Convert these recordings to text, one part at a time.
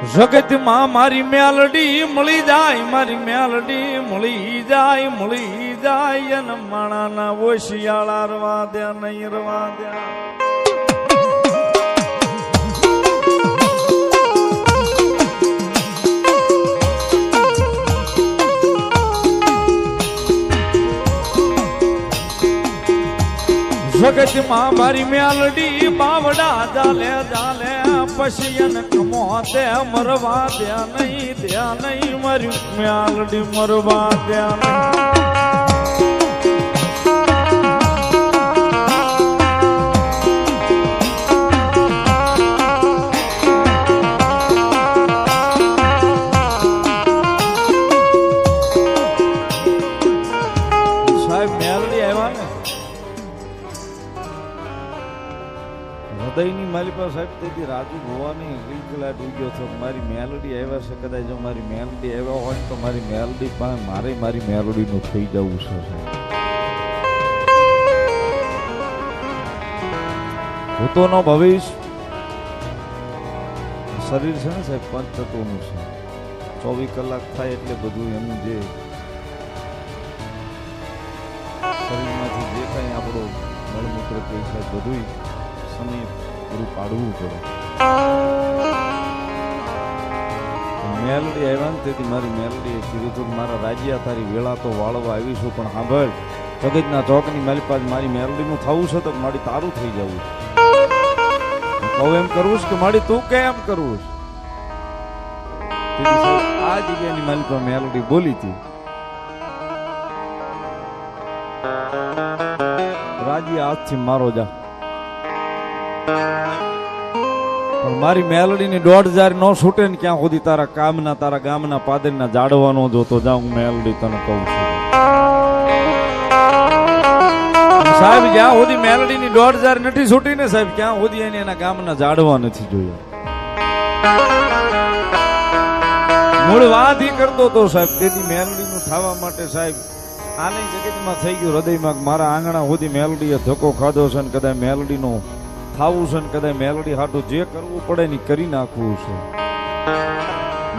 જગતમાં મારી મેલડી મળી જાય, મારી મેલડી મળી જાય અને માણાના ઓશિયાળા રવા દે નહીં રવા દે. જગતમાં મારી મેલડી બાવડા જાલે જાલે પછી એને કમો દે મરવા દે નહીં મારી મેલડી મરવા દે નહીં. સાહેબ મેલડી આવ્યા ને હૃદયની મારી પાસે સાહેબ તેથી રાજુ ભવાની ગિલગિલાટ ઉગ્યો હતો. મારી મેલડી આવ્યા છે, કદાચ જો મારી મેલડી આવ્યા હોય તો મારી મેલડી પાસે મારી મેલડીનું થઈ જવું છે. ભૂતોનો ભવિષ્ય શરીર છે ને સાહેબ પંચતત્વનું છે. 24 કલાક થાય એટલે બધું એનું જે શરીરમાંથી જે કાંઈ આપણો મળમૂત્ર કહે છે બધું સમય પૂરું પાડવું પડે. મેલડી આવ્યા ને તેથી મારી મેલડીએ કીધું હતું મારા રાજ્યા તારી વેળા તો વાળવા આવીશું, પણ સાંભળ જગતના ચોકની મારી પાસે મારી મેલડીનું થવું છે તો મારી તારું થઈ જવું. કહું એમ કરવું છે કે મારી તું કેમ કરવું છે? આ જગ્યાની મારી પાસે મેલડી બોલી હતી. રાજ્ય આજથી મારો જા, પણ મારી મેલડીની 1,500 નો છૂટે ને ક્યાં સુધી તારા કામના તારા ગામના પાદરના જાડવાનો જોતો જાઉં. મેલડી તને કહું છું સાહેબ, જ્યાં સુધી મેલડીની 1,500 નથી છૂટી ને સાહેબ ક્યાં સુધી એને એના ગામના જાડવા નથી જોયા. મૂળ વાત ઈ કરતો તો સાહેબ તેથી મેલડીનું થવા માટે સાહેબ આની જગતમાં થઈ ગયું હૃદયમાં મારા આંગણા સુધી મેલડીએ ધક્કો ખાધો છે ને કદાચ મેલડીનો થાવું છે ને કદાચ મેલડી હાટું જે કરવું પડે ને કરી નાખવું છે.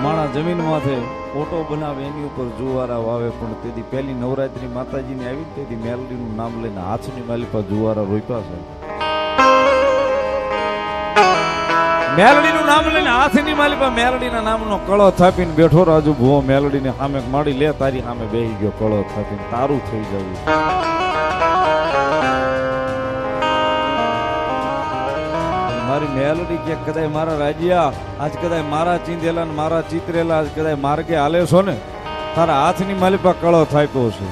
માણા જમીનમાંથી ફોટો બનાવે એની ઉપર જુવારા વાવે, પણ તેથી પહેલી નવરાત્રી માતાજીની આવી તેથી મેલડીનું નામ લઈને હાથની માલી પર જુવારા રોપ્યા છે. મેલડીનું નામ લઈને હાથની માલી પર મેલડીના નામનો કળો થાપીને બેઠો રાજુ ભુવો મેલડીને સામે માડી લે તારી સામે બેહી ગયો કળો થાપીને તારું થઈ જવું. મારી મેલડી કે કદાચ મારા રાજ્યા આજ કદાચ મારા ચીંધેલા ને મારા ચિતરેલા આજ કદાચ માર્ગે હાલે છો ને તારા હાથની માલિપા કળો થાપ્યો છે,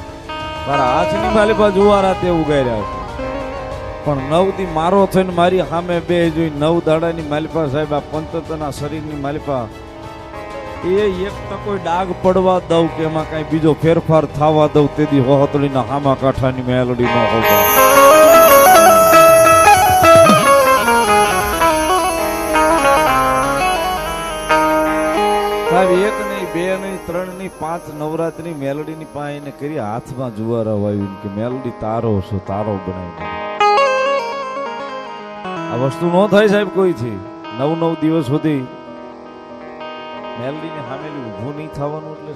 તારા હાથની માલિપા જુવારા તે ઉગાર્યા છે, પણ 9 દી મારો થઈને મારી સામે બે જોઈ 9 દાડાની માલિપા સાહેબ આ પંચતત્વના શરીરની માલિપા એ એક તો કોઈ ડાઘ પડવા દઉં કે એમાં કઈ બીજો ફેરફાર થવા દઉં તેથી હોહતળીના હામા કાંઠાની મેલડી ન હોવા. એક નહીં, બે નહીં, 3 નહીં, 5 નવરાત્રી મેલડીની પાસે કરી હાથમાં જુવારા વાવ્યું કે મેલડી તારો છો, તારો બનાવી. આ વસ્તુ ન થાય સાહેબ કોઈથી. 9 દિવસ સુધી મેલડીને સામેલી ઊભું નહીં થવાનું એટલે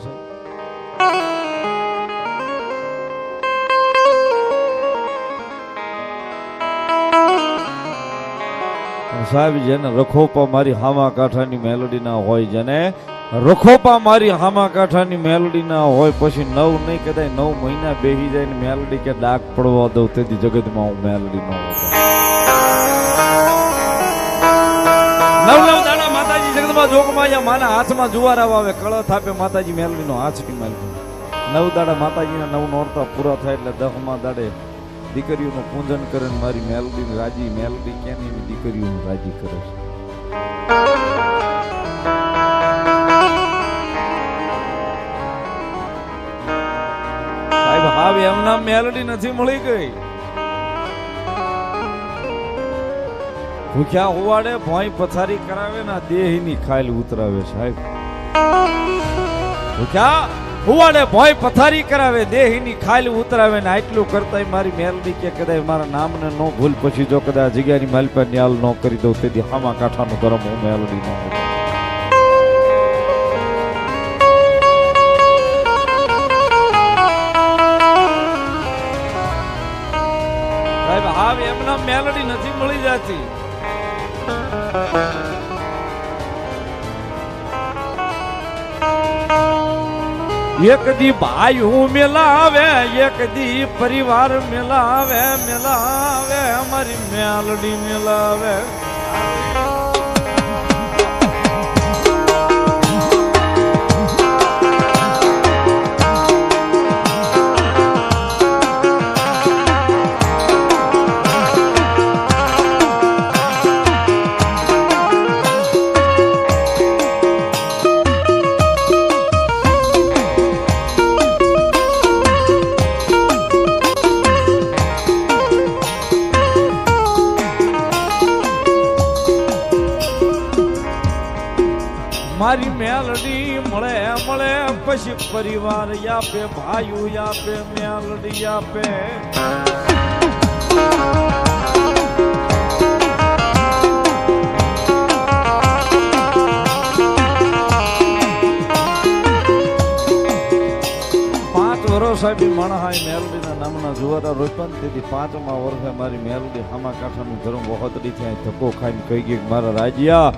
સાહેબ જેને રખોપા મારી હામા કાંઠાની મેલડી ના હોય, જેને રખોપા મારી હામા કાંઠાની મેલડી ના હોય પછી 9 નહીં કદાચ 9 મહિના બેહી જાય ને મેલડી કે ડાક પડવા દઉં તેથી જગતમાં હું મેલડી ન હોતો. 9 દાડા માતાજી જગતમાં જોગમાં માના હાથમાં જુવારા વાવે કળો થાપે માતાજી મેલડી નો હાથની મેલડી. 9 દાડા માતાજીના 9 નોરતા પૂરા થાય એટલે 10મા દાડે દીકરીઓનું પૂજન કરે ને મારી મેલડી રાજી મેલડી કેની દીકરીઓનું રાજી કરે છે. સાહેબ હાવ એમના મેલડી નથી મળી ગઈ. ભૂખ્યા હોવાડે ભોંય પથારી કરાવે ને દેહની ખાઈલ ઉતરાવે સાહેબ. ભૂખ્યા હુવાડે ભોય પથારી કરાવે દેહીની ખાલી ઉતરાવે ને આટલું કરતા મારી મેલડી કે કદાચ મારા નામને નો ભૂલ પછી જો કદાચ જગ્યાની માલપા ન્યાલ ન કરી દઉં તેથી હામા કાંઠાનું ધર્મ હું મેલડી ન હોઉં. આ મેલડી નથી મળી જતી. એક દી ભાઈ હું મેલાવે, એક દી પરિવાર મેલાવે, મેલાવે અમારી મેલડી મેલાવે. મારી મેલડી મળે મળે પછી પરિવાર આપે, ભાઈઓ આપે, મેલડી આપે. સાહેબ મણહાઈ મેલડીના નામના જુવારા રોપણ. તેથી 5મા વર્ષે મારી મેલડી હામા કાંઠાનું ધર્મ વહોતડી ત્યાં ધક્કો ખાઈને કહી ગઈ મારા રાજ્યા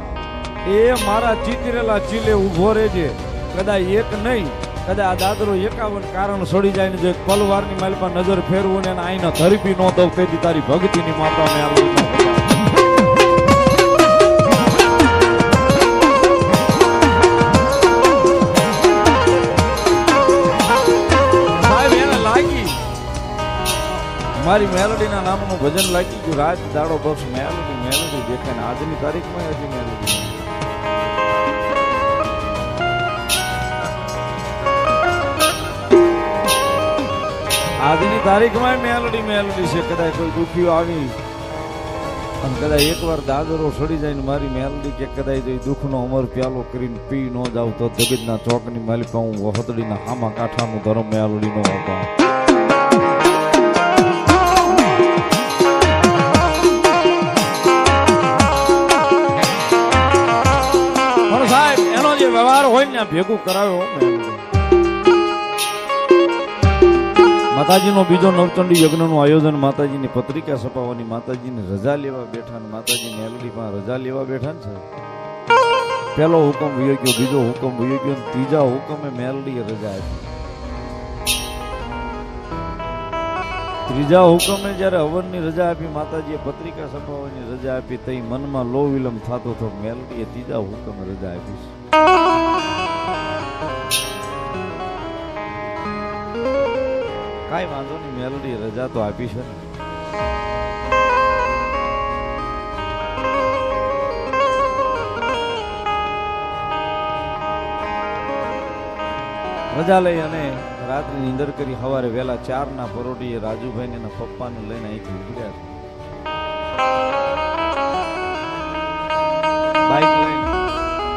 એ મારા ચીતરેલા ચીલે ઉભો રહેજે. કદાચ એક નહીં, કદાચ આ દાદરો 51 કારણ છોડી જાય ને જો પલવારની માલપા નજર ફેરવું ને આઈના ધરપી નો દઉં તેથી તારી ભક્તિની માતા મેલડી. મારી મેલડીના નામનું ભજન લાગી ગયું. રાત દાડો બસ મેલડી મેલડી દેખાય ને આજની તારીખમાં હજી મેલડી. આજની તારીખમાં મેલડી મેલડી છે. કદાચ કોઈ દુખીઓ આવી અને કદાચ એકવાર દાદરો સડી જાય ને મારી મેલડી કે કદાચ દુઃખનો અમર પ્યાલો કરીને પી ન જાવ તો જગતના ચોકની માલિકા હું વહતડીના હામા કાંઠાનું ધર્મ મેલડીનો હોતા. વ્યવહાર હોય ને ભેગું કરાવ્યો. માતાજીનો બીજો નવચંડી યજ્ઞનું આયોજન, માતાજીની પત્રિકા છપાવવાની, માતાજીને રજા લેવા બેઠા ને માતાજી મેલડી માં રજા લેવા બેઠા ને છે. પેલો હુકમ વયો ગયો, બીજો હુકમ વયો ગયો, ત્રીજા હુકમે મેલડીએ રજા આપી. ત્રીજા હુકમે જયારે હવનની રજા આપી, માતાજીએ પત્રિકા છપાવવાની રજા આપી, તઈ મનમાં લો વિલંબ થતો હતો. મેલડીએ ત્રીજા હુકમે રજા આપી. કાઈ વાંધો નહીં, મેલડી રજા તો આપી છે ને. રજા લઈ અને રાત્રિ નીંદર કરી સવારે વહેલા 4ના પરોઢીએ રાજુભાઈ ને એના પપ્પાને લઈને અહીંથી ઉતર્યા છે. બાઇક લઈને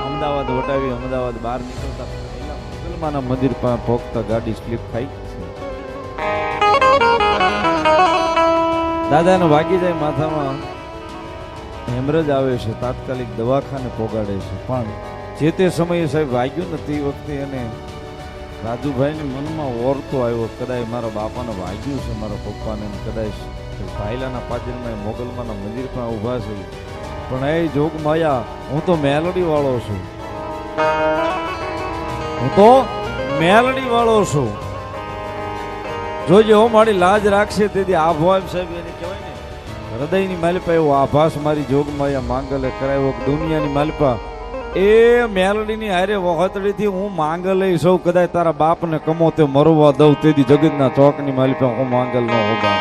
અમદાવાદ વટાવી અમદાવાદ બહાર નીકળતા મુસલમાના મંદિર પાસે પહોંચતા ગાડી સ્લીપ ખાઈ. દાદાને વાગી જાય માથામાં, હેમરેજ આવે છે, તાત્કાલિક દવાખાને પોગાડે છે. પણ જે તે સમયે સાહેબ વાગ્યું ને તે વખતે એને રાજુભાઈને મનમાં ઓરતો આવ્યો, કદાચ મારા બાપાને વાગ્યું છે, મારા પપ્પાને, કદાચ ભાઈલાના પાછળમાં મોગલમાના મંદિર પણ ઊભા છે. પણ એ જોગ માયા, હું તો મેલડી વાળો છું, હું તો મેલડી વાળો છું. જોજે હો મારી લાજ રાખશે તેથી આભાસ સાહેબ એને કહેવાય ને હૃદયની માલિપા એવો આભાસ મારી જોગમાયા માંગલે કરાવ્યો. દુનિયાની માલિપા એ મેલડીની હારે વખતડીથી હું માંગલ સૌ, કદાચ તારા બાપને કમો તે મરવા દઉં તેથી જગતના ચોકની માલિપા હું માંગલ ન હોગા.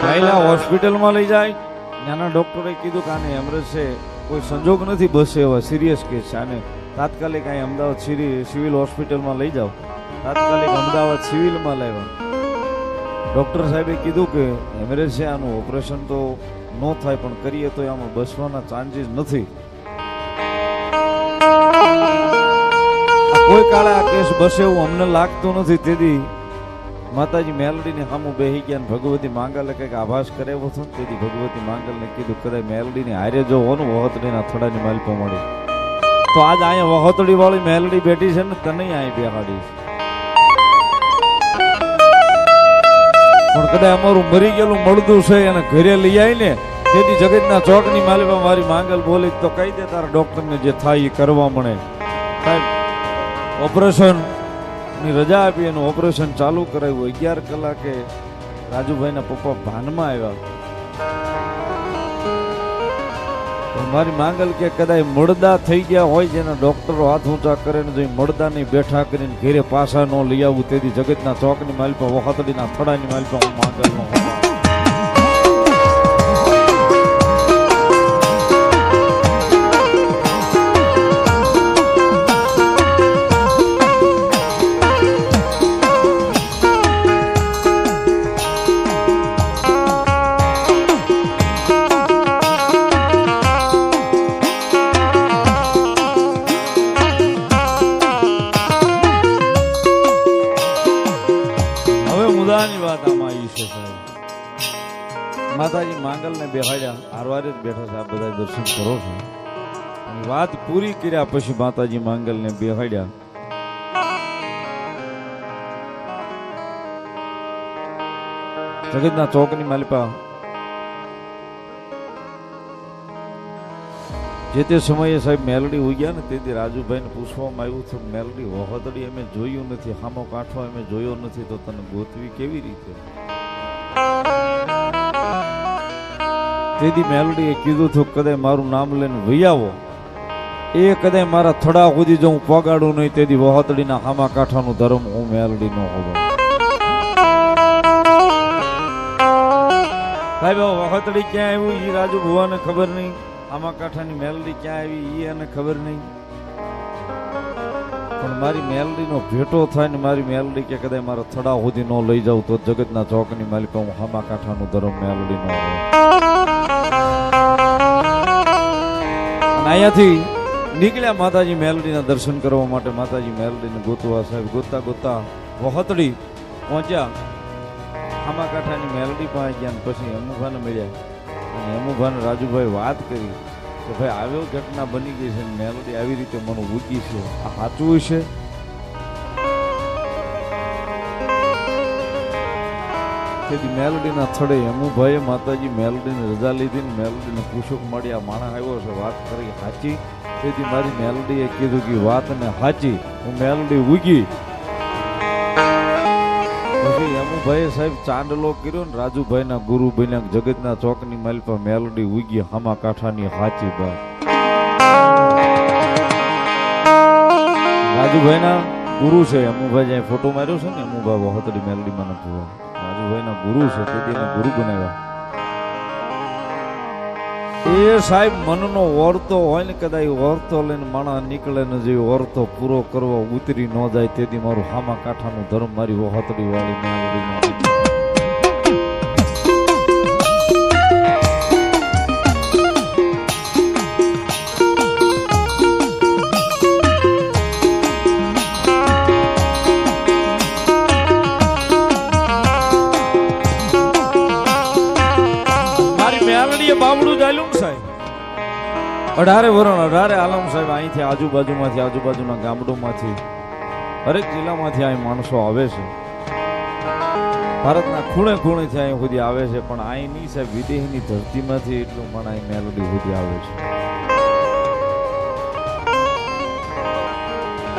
પહેલા હોસ્પિટલમાં લઈ જાય, ત્યાંના ડોક્ટરે કીધું કે આને હેમરેજ છે, કોઈ સંજોગ નથી, બસ એવા સિરિયસ કેસ છે, આને તાત્કાલિક અહીં અમદાવાદ સિવિલ હોસ્પિટલમાં લઈ જાઓ. તાત્કાલિક અમદાવાદ સિવિલમાં લાવ્યા. ડોક્ટર સાહેબે કીધું કે હેમરેજ છે, આનું ઓપરેશન તો ન થાય, પણ કરીએ તો આમાં બસવાના ચાન્સીસ નથી. કોઈ કાળે આ કેસ બસે એવું અમને લાગતું નથી. તેથી માતાજી મેલડીને સામું બેહી ગયા, ભગવતી માંગલે કંઈક આભાસ કરાવ્યો હતો. તેથી ભગવતી માંગલને કીધું કદાચ મેલડીને હારે જો હોનું વહોતડીના થડાની માલિકો મળી તો આજ અહીંયા વહોતડી વાળી મેલડી બેઠી છે ને, તને અહીં બેહાડી છે. પણ કદાચ અમારું મરી ગયેલું મળદું છે એને ઘરે લઈ આવીને તેથી જગતના ચોકની માલિકા મારી માંગલ બોલી તો કહી દે તારા ડોક્ટરને જે થાય એ કરવા મળે. સાહેબ ઓપરેશન ની રજા આપી એનું ઓપરેશન ચાલુ કરાવ્યું. 11 કલાકે રાજુભાઈના પપ્પા ભાનમાં આવ્યા. મારી માંગલ કે કદાચ મળદા થઈ ગયા હોય જેના ડોક્ટરો હાથ ઊંચા કરે ને જો મળદાની બેઠા કરીને ઘેરે પાછા ન લઈ આવું તેથી જગતના ચોકની માલિકા વહાતડીના થડાની માલિકા હું માંગલ નો માતાજી માંગલ ને બેહાડ્યા હારવારે જ બેઠા છે. આ બધા દર્શન કરો છો. વાત પૂરી કર્યા પછી માતાજી માંગલ ને બેહાડ્યા. જગતના ચોકની માલિકા જે તે સમયે સાહેબ મેલડી ઉગ્યા ને તેથી રાજુભાઈને પૂછવામાં આવ્યું છે મેલડી વહોતડી અમે જોયું નથી, હામો કાંઠો અમે જોયો નથી તો તને ગોતવી કેવી રીતે? તેથી મેલડીએ કીધું હતું કદાચ મારું નામ લઈને વહી આવો એ કદાચ મારા થડા સુધી જો હું પગાડું નહીં તેથી વહોતડીના હામા કાંઠાનું ધર્મ હું મેલડી નો હોવો. સાહેબ વહોતડી ક્યાં આવ્યું એ રાજુ ભુવાને ખબર નહીં, હામા કાંઠાની મેલડી ક્યાં આવી એ એને ખબર નહીં. પણ મારી મેલડી નો ભેટો થાય ને મારી મેલડી કે કદાચ મારા થડા સુધી નો લઈ જાઉં તો જગતના ચોકની માલિકા હું હામા કાંઠાનું ધર્મ મેલડી નો હોવો. અહીંયાથી નીકળ્યા માતાજી મેલડીના દર્શન કરવા માટે. માતાજી મેલડીને ગોતવા સાહેબ ગોતા ગોતા વહોતડી પહોંચ્યા. હામા કાંઠાની મેલડી પાસે ગયા પછી હેમુભાને મળ્યા અને હેમુભાને રાજુભાઈ વાત કરી કે ભાઈ આવ્યો ઘટના બની ગઈ છે મેલડી આવી રીતે મને ઉગી છે, આ સાચું છે? તેથી મેલડીના થડે હેમુભાઈએ માતાજી મેલડીને રજા લીધી ને મેલડીને પૂછો મળી આ માણસ આવ્યો છે વાત કરી સાચી? તેથી મારી મેલડીએ કીધું કે વાત ને સાચી, હું મેલડી ઉગી. પછી હેમુભાઈએ સાહેબ ચાંદલો કર્યો ને રાજુભાઈના ગુરુ બન્યા જગતના ચોકની માલિકા મેલડી ઉગી હામા કાંઠાની સાચી વાત. રાજુભાઈના ગુરુ છે હેમુભાઈ જ્યાં ફોટો માર્યો છે ને હેમુભાઈ વહોતડી મેલડી માં નથી રાજુભાઈના ગુરુ છે તેથી એને ગુરુ બનાવ્યા. એ સાહેબ મનનો ઓરતો હોય ને કદાચ ઓરતો લઈને માણસ નીકળે ને જે ઓરતો પૂરો કરવા ઉતરી ન જાય તેથી મારું હામા કાંઠાનું ધર્મ મારી વહોતડી વાળી મેલડી બાબડું ચાલ્યું સાહેબ 18 વરણ 18 આલમ સાહેબ અહીંથી આજુબાજુમાંથી આજુબાજુના ગામડોમાંથી હરેક જિલ્લામાંથી અહીં માણસો આવે છે. ભારતના ખૂણે ખૂણેથી અહીં સુધી આવે છે પણ અહીં નહીં સાહેબ વિદેશની ધરતીમાંથી એટલું મન અહીં મેલડી સુધી આવે છે.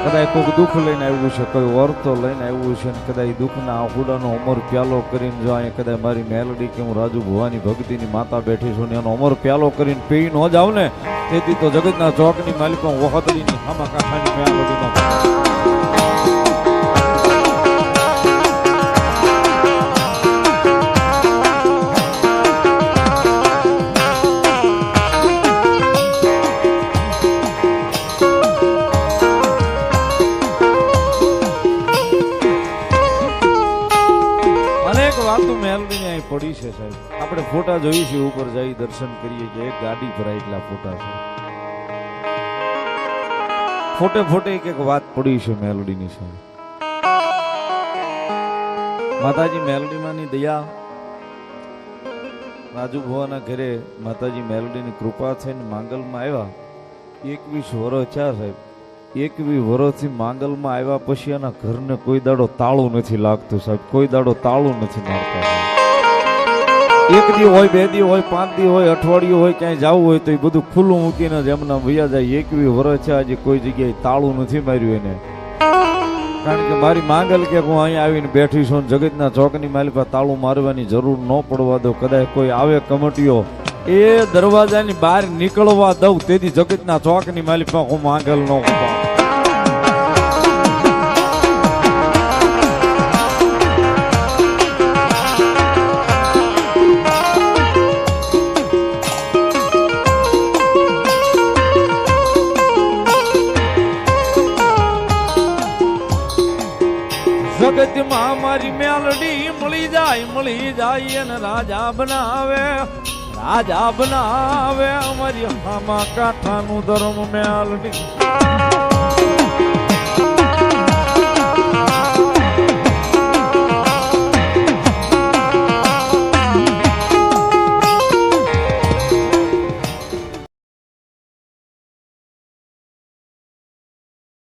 કદાચ કોઈક દુઃખ લઈને આવ્યું છે, કોઈ વર્તો લઈને આવ્યું છે, કદાચ દુઃખના આહુડાનો અમર પ્યાલો કરીને જો અહીંયા કદાચ મારી મેલડી કે હું રાજુ ભુવાની ભક્તિની માતા બેઠી છું ને એનો અમર પ્યાલો કરીને પી ન જાવ ને તેથી તો જગતના ચોકની માલિકો વહોતડીની હામા કાંઠાની મેલડીનો પડી છે સાહેબ. આપણે ફોટા જોઈએ છીએ ઉપર જઈ દર્શન કરીએ કે એક ગાડી ભરાય એટલા ફોટા છે. ફોટે ફોટે એક વાત પડી છે મેલડીની સાહેબ. માતાજી મેલડીમાંની દયા રાજુ ભુવાના ઘરે માતાજી મેલડીની કૃપા થઈને માંગલમાં આવ્યા 21 વર્ષ થયા સાહેબ. એકવી વર્ષથી માંગલમાં આવ્યા પછી એના ઘરને કોઈ દાડો તાળું નથી લાગતું સાહેબ, કોઈ દાડો તાળું નથી મારતા. એક દી હોય, બે દી હોય, 5 દી હોય, અઠવાડિયું હોય, ક્યાંય જવું હોય તો એ બધું ખુલ્લું મૂકીને જ એમના વયા જાય. 21 વર્ષ છે આજે કોઈ જગ્યાએ તાળું નથી માર્યું એને. કારણ કે મારી માંગલ કે હું અહીંયા આવીને બેઠી છું, જગતના ચોકની માલી પર તાળું મારવાની જરૂર ન પડવા દો. કદાચ કોઈ આવે કમિટીઓ એ દરવાજાની બહાર નીકળવા દઉં તેથી જગતના ચોકની માલી પર હું માંગલ ન ઉભા. જગતમાં મારી મેલડી મળી જાય અને રાજા બનાવે અમારી હામા કાંઠાનું ધર્મ મેલડી.